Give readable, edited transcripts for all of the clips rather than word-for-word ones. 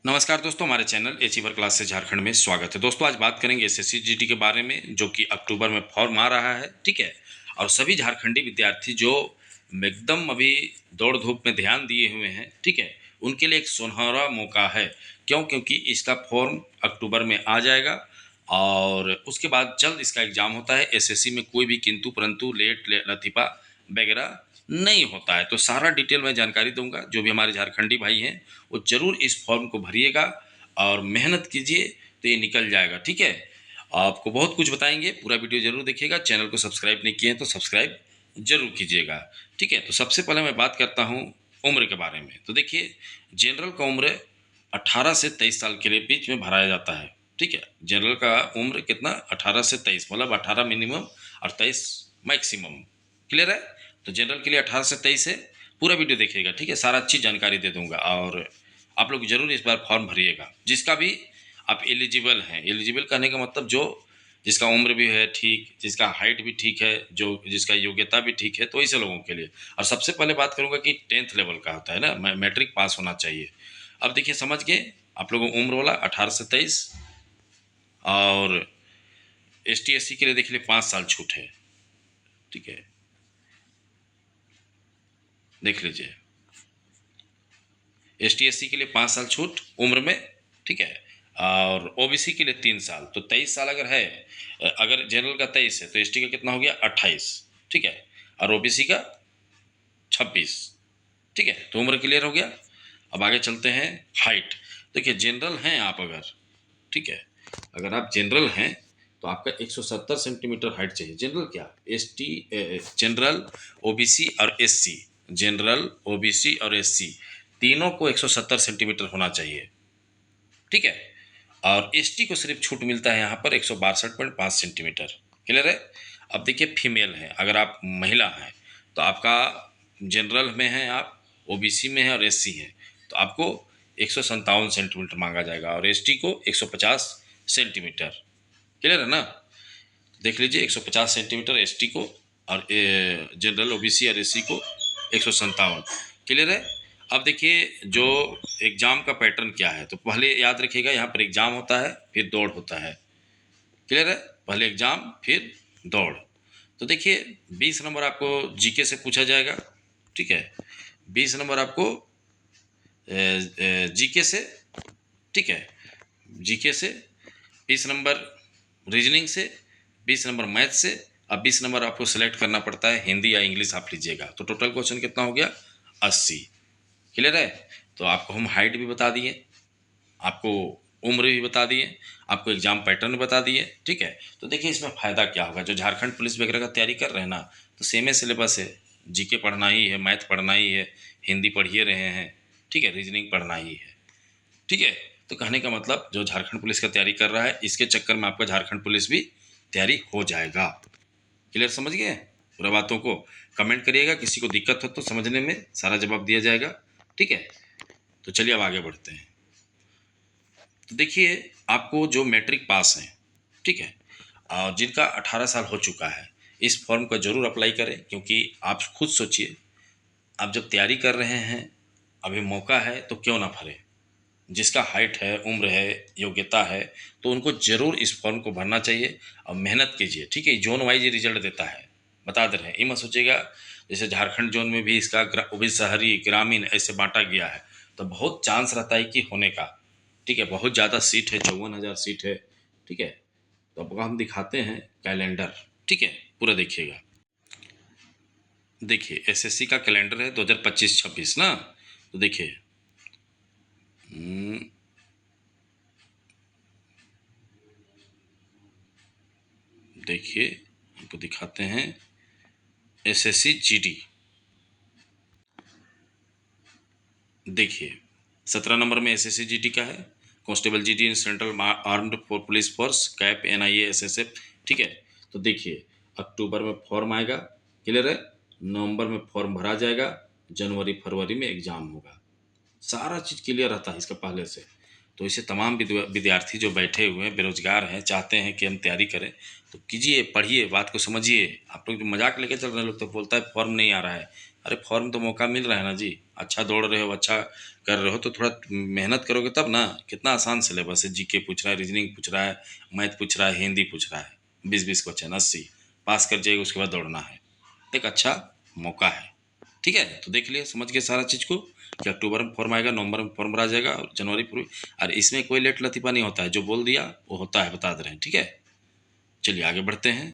नमस्कार दोस्तों, हमारे चैनल अचीवर क्लास से झारखंड में स्वागत है। दोस्तों आज बात करेंगे एसएससी जीडी के बारे में, जो कि अक्टूबर में फॉर्म आ रहा है। ठीक है। और सभी झारखंडी विद्यार्थी जो एकदम अभी दौड़ धूप में ध्यान दिए हुए हैं, ठीक है, उनके लिए एक सुनहरा मौका है। क्योंकि इसका फॉर्म अक्टूबर में आ जाएगा और उसके बाद जल्द इसका एग्ज़ाम होता है। एसएससी में कोई भी किंतु परंतु लेट लतीफ़ा वगैरह नहीं होता है। तो सारा डिटेल मैं जानकारी दूंगा। जो भी हमारे झारखंडी भाई हैं वो ज़रूर इस फॉर्म को भरिएगा और मेहनत कीजिए, तो ये निकल जाएगा। ठीक है। आपको बहुत कुछ बताएंगे, पूरा वीडियो जरूर देखिएगा। चैनल को सब्सक्राइब नहीं किए हैं तो सब्सक्राइब जरूर कीजिएगा। ठीक है। तो सबसे पहले मैं बात करता हूँ उम्र के बारे में। तो देखिए, जनरल का उम्र 18 से 23 साल के लिए बीच में भराया जाता है। ठीक है। जनरल का उम्र कितना? 18 से 23, मतलब 18 मिनिमम और 23 मैक्सिमम। क्लियर है? तो जनरल के लिए 18 से 23 है। पूरा वीडियो देखिएगा। ठीक है। सारा अच्छी जानकारी दे दूंगा और आप लोग जरूर इस बार फॉर्म भरिएगा। जिसका भी आप एलिजिबल हैं, एलिजिबल कहने का मतलब जो जिसका उम्र भी है ठीक, जिसका हाइट भी ठीक है, जो जिसका योग्यता भी ठीक है, तो ऐसे लोगों के लिए। और सबसे पहले बात करूंगा कि 10th लेवल का होता है ना, मैट्रिक पास होना चाहिए। अब देखिए, समझ गए आप लोगों उम्र वाला 18 से 23। और ST SC के लिए देख लिए 5 साल छूट है। ठीक है, देख लीजिए। ST SC के लिए 5 साल छूट उम्र में। ठीक है। और OBC के लिए 3 साल। तो 23 साल अगर है, अगर जनरल का 23 है तो ST का कितना हो गया? 28। ठीक है। और OBC का 26। ठीक है। तो उम्र क्लियर हो गया। अब आगे चलते हैं। हाइट। देखिए, जनरल हैं आप अगर, ठीक है, अगर आप जनरल हैं तो आपका 170 सेंटीमीटर हाइट चाहिए। जनरल क्या, ST, जनरल, OBC और SC। जनरल, OBC और SC तीनों को 170 सेंटीमीटर होना चाहिए। ठीक है। और ST को सिर्फ छूट मिलता है यहाँ पर 162.5 सेंटीमीटर। क्लियर है? अब देखिए, फीमेल है, अगर आप महिला हैं तो आपका जनरल में है, आप OBC में है और SC है, तो आपको 157 सेंटीमीटर मांगा जाएगा और ST को 150 सेंटीमीटर। क्लियर है ना? देख लीजिए, 150 सेंटीमीटर ST को और जनरल, OBC और SC को 157। क्लियर है? अब देखिए, जो एग्ज़ाम का पैटर्न क्या है, तो पहले याद रखिएगा, यहाँ पर एग्ज़ाम होता है फिर दौड़ होता है। क्लियर है? पहले एग्ज़ाम फिर दौड़। तो देखिए, 20 नंबर आपको GK से पूछा जाएगा। ठीक है। 20 नंबर आपको GK से। ठीक है। GK से 20 नंबर रीजनिंग से, 20 नंबर मैथ से, अब 20 नंबर आपको सेलेक्ट करना पड़ता है हिंदी या इंग्लिश आप लीजिएगा। तो टोटल क्वेश्चन कितना हो गया? 80। क्लियर है? तो आपको हम हाइट भी बता दिए, आपको उम्र भी बता दिए, आपको एग्जाम पैटर्न बता दिए। ठीक है। तो देखिए, इसमें फ़ायदा क्या होगा। जो झारखंड पुलिस वगैरह का तैयारी कर रहे हैं ना, तो सेम सिलेबस है। GK पढ़ना ही है, मैथ पढ़ना ही है, हिंदी पढ़िए रहे हैं। ठीक है। रीजनिंग पढ़ना ही है। ठीक है। तो कहने का मतलब, जो झारखंड पुलिस का तैयारी कर रहा है, इसके चक्कर में आपका झारखंड पुलिस भी तैयारी हो जाएगा। क्लियर समझ गए पूरा बातों को? कमेंट करिएगा, किसी को दिक्कत हो तो समझने में सारा जवाब दिया जाएगा। ठीक है। तो चलिए अब आगे बढ़ते हैं। तो देखिए, आपको जो मैट्रिक पास हैं, ठीक है, और जिनका 18 साल हो चुका है, इस फॉर्म का ज़रूर अप्लाई करें। क्योंकि आप खुद सोचिए, आप जब तैयारी कर रहे हैं, अभी मौका है तो क्यों ना भरें। जिसका हाइट है, उम्र है, योग्यता है, तो उनको ज़रूर इस फॉर्म को भरना चाहिए और मेहनत कीजिए। ठीक है। जोन वाइज रिजल्ट देता है, बता दे रहे हैं। ये मत सोचिएगा जैसे झारखंड जोन में भी इसका वो भी शहरी ग्रामीण ऐसे बांटा गया है, तो बहुत चांस रहता है कि होने का। ठीक है। बहुत ज़्यादा सीट है, 54,000 सीट है। ठीक है। तो अब हम दिखाते हैं कैलेंडर। ठीक है। पूरा देखिएगा। देखिए, SSC का कैलेंडर है 2025-26 ना। तो देखिए, देखिए आपको दिखाते हैं SSC GD। देखिए, 17 नंबर में SSC GD का है। Constable GD in central armed police force, cap, NIA, SSF। ठीक है। तो देखिए, अक्टूबर में फॉर्म आएगा। क्लियर है? नवंबर में फॉर्म भरा जाएगा, जनवरी फरवरी में एग्ज़ाम होगा। सारा चीज़ क्लियर रहता है इसका पहले से। तो इसे तमाम विद्यार्थी जो बैठे हुए हैं, बेरोजगार हैं, चाहते हैं कि हम तैयारी करें, तो कीजिए, पढ़िए, बात को समझिए। आप लोग जो मजाक लेके चल रहे हैं, लोग तो बोलता है फॉर्म नहीं आ रहा है। अरे फॉर्म तो मौका मिल रहा है ना जी, अच्छा दौड़ रहे हो, अच्छा कर रहे हो तो थोड़ा मेहनत करोगे तब ना। कितना आसान सिलेबस है, जीके पूछ रहा है, रीजनिंग पूछ रहा है, मैथ पूछ रहा है, हिंदी पूछ रहा है, 20-20 क्वेश्चन 80 पास कर जाएगा, उसके बाद दौड़ना है। एक अच्छा मौका है। ठीक है, तो देख लिए, समझ गए सारा चीज़ को कि अक्टूबर में फॉर्म आएगा, नवंबर में फॉर्म भरा जाएगा और जनवरी फरवरी। और इसमें कोई लेट लतीफ़ा नहीं होता है, जो बोल दिया वो होता है, बता दे रहे हैं। ठीक है, चलिए आगे बढ़ते हैं।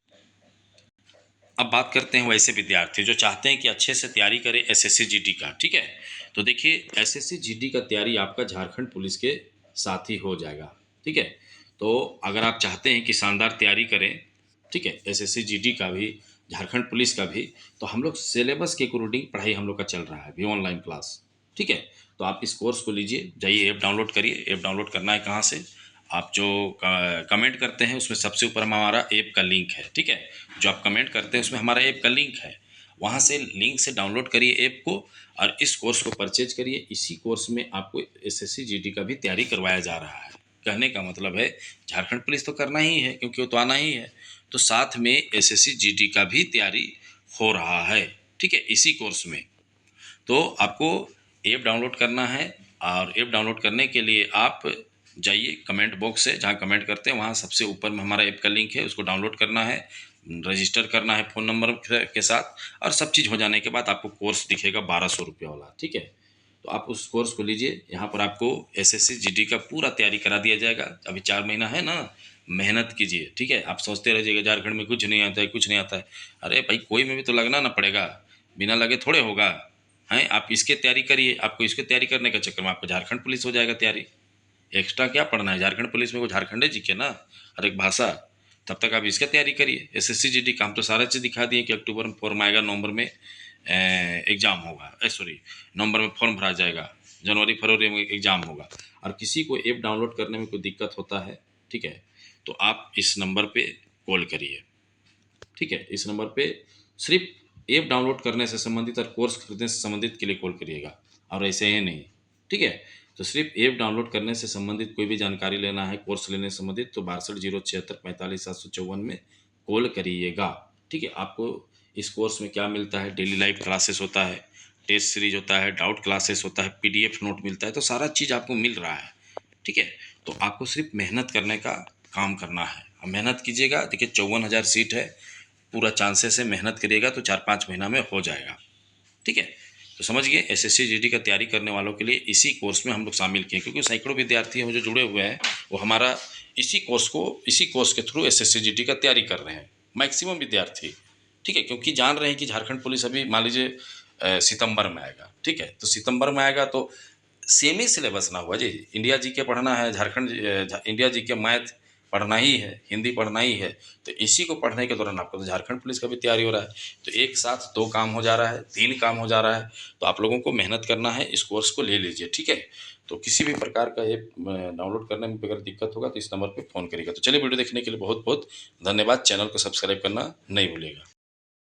अब बात करते हैं वैसे विद्यार्थी जो चाहते हैं कि अच्छे से तैयारी करें एसएससी जीडी का। ठीक है, तो देखिए एसएससी जीडी का तैयारी आपका झारखंड पुलिस के साथ ही हो जाएगा। ठीक है, तो अगर आप चाहते हैं कि शानदार तैयारी करें, ठीक है, एसएससी जीडी का भी, झारखंड पुलिस का भी, तो हम लोग सिलेबस के अकॉर्डिंग पढ़ाई हम लोग का चल रहा है अभी, ऑनलाइन क्लास। ठीक है, तो आप इस कोर्स को लीजिए, जाइए ऐप डाउनलोड करिए। ऐप डाउनलोड करना है कहाँ से, आप जो कमेंट करते हैं उसमें सबसे ऊपर हमारा ऐप का लिंक है। ठीक है, जो आप कमेंट करते हैं उसमें हमारा ऐप का लिंक है, वहाँ से लिंक से डाउनलोड करिए ऐप को और इस कोर्स को परचेज करिए। इसी कोर्स में आपको एसएससी जीडी का भी तैयारी करवाया जा रहा है। कहने का मतलब है झारखंड पुलिस तो करना ही है क्योंकि वो तो आना ही है, तो साथ में एसएससी जीडी का भी तैयारी हो रहा है। ठीक है, इसी कोर्स में। तो आपको ऐप डाउनलोड करना है और ऐप डाउनलोड करने के लिए आप जाइए कमेंट बॉक्स से, जहाँ कमेंट करते हैं वहाँ सबसे ऊपर में हमारा ऐप का लिंक है, उसको डाउनलोड करना है, रजिस्टर करना है फ़ोन नंबर के साथ, और सब चीज़ हो जाने के बाद आपको कोर्स दिखेगा 1200 रुपये वाला। ठीक है, तो आप उस कोर्स को लीजिए। यहाँ पर आपको एसएससी जीडी का पूरा तैयारी करा दिया जाएगा। अभी 4 महीना है ना, मेहनत कीजिए। ठीक है, आप सोचते रह जाइएगा झारखंड में कुछ नहीं आता है, कुछ नहीं आता है। अरे भाई कोई में भी तो लगना ना पड़ेगा, बिना लगे थोड़े होगा। हैं, आप इसके तैयारी करिए, आपको इसके तैयारी करने के चक्कर में आपको झारखंड पुलिस हो जाएगा तैयारी। एक्स्ट्रा क्या पढ़ना है, झारखंड पुलिस में वो झारखंड जी के ना, हर एक भाषा। तब तक आप इसका तैयारी करिए। एसएससी जीडी का हम तो सारा चीज़ दिखा दिए कि अक्टूबर में फॉर्म आएगा, नवंबर में एग्ज़ाम होगा, सॉरी नवंबर में फॉर्म भरा जाएगा, जनवरी फरवरी में एग्ज़ाम होगा। और किसी को ऐप डाउनलोड करने में कोई दिक्कत होता है, ठीक है, तो आप इस नंबर पे कॉल करिए। ठीक है, इस नंबर पे सिर्फ ऐप डाउनलोड करने से संबंधित और कोर्स खरीदने से संबंधित के लिए कॉल करिएगा, और ऐसे ही नहीं। ठीक है, तो सिर्फ ऐप डाउनलोड करने से संबंधित कोई भी जानकारी लेना है, कोर्स लेने से संबंधित, तो 62 076 45 754 में कॉल करिएगा। ठीक है, आपको इस कोर्स में क्या मिलता है, डेली लाइव क्लासेस होता है, टेस्ट सीरीज होता है, डाउट क्लासेस होता है, पीडीएफ नोट मिलता है, तो सारा चीज़ आपको मिल रहा है। ठीक है, तो आपको सिर्फ मेहनत करने का काम करना है। अब मेहनत कीजिएगा, देखिए 54,000 सीट है, पूरा चांसेस है, मेहनत करिएगा तो 4-5 महीना में हो जाएगा। ठीक है, तो समझ गए, एसएससी जीडी का तैयारी करने वालों के लिए इसी कोर्स में हम लोग शामिल किए, क्योंकि सैकड़ों विद्यार्थी हैं जो जुड़े हुए हैं, वो हमारा इसी कोर्स के थ्रू एसएससी जीडी का तैयारी कर रहे हैं, मैक्सिमम विद्यार्थी। ठीक है, क्योंकि जान रहे हैं कि झारखंड पुलिस अभी मान लीजिए सितंबर में आएगा। ठीक है, तो सितंबर में आएगा तो सेम ही सिलेबस ना हुआ जी, इंडिया जीके पढ़ना है, इंडिया जीके मैथ पढ़ना ही है, हिंदी पढ़ना ही है, तो इसी को पढ़ने के दौरान आपको तो झारखंड पुलिस का भी तैयारी हो रहा है, तो एक साथ 2 काम हो जा रहा है, 3 काम हो जा रहा है। तो आप लोगों को मेहनत करना है, इस कोर्स को ले लीजिए। ठीक है, तो किसी भी प्रकार का ऐप डाउनलोड करने में अगर दिक्कत होगा तो इस नंबर पे फ़ोन करिएगा। तो चलिए, वीडियो देखने के लिए बहुत बहुत धन्यवाद। चैनल को सब्सक्राइब करना नहीं भूलिएगा।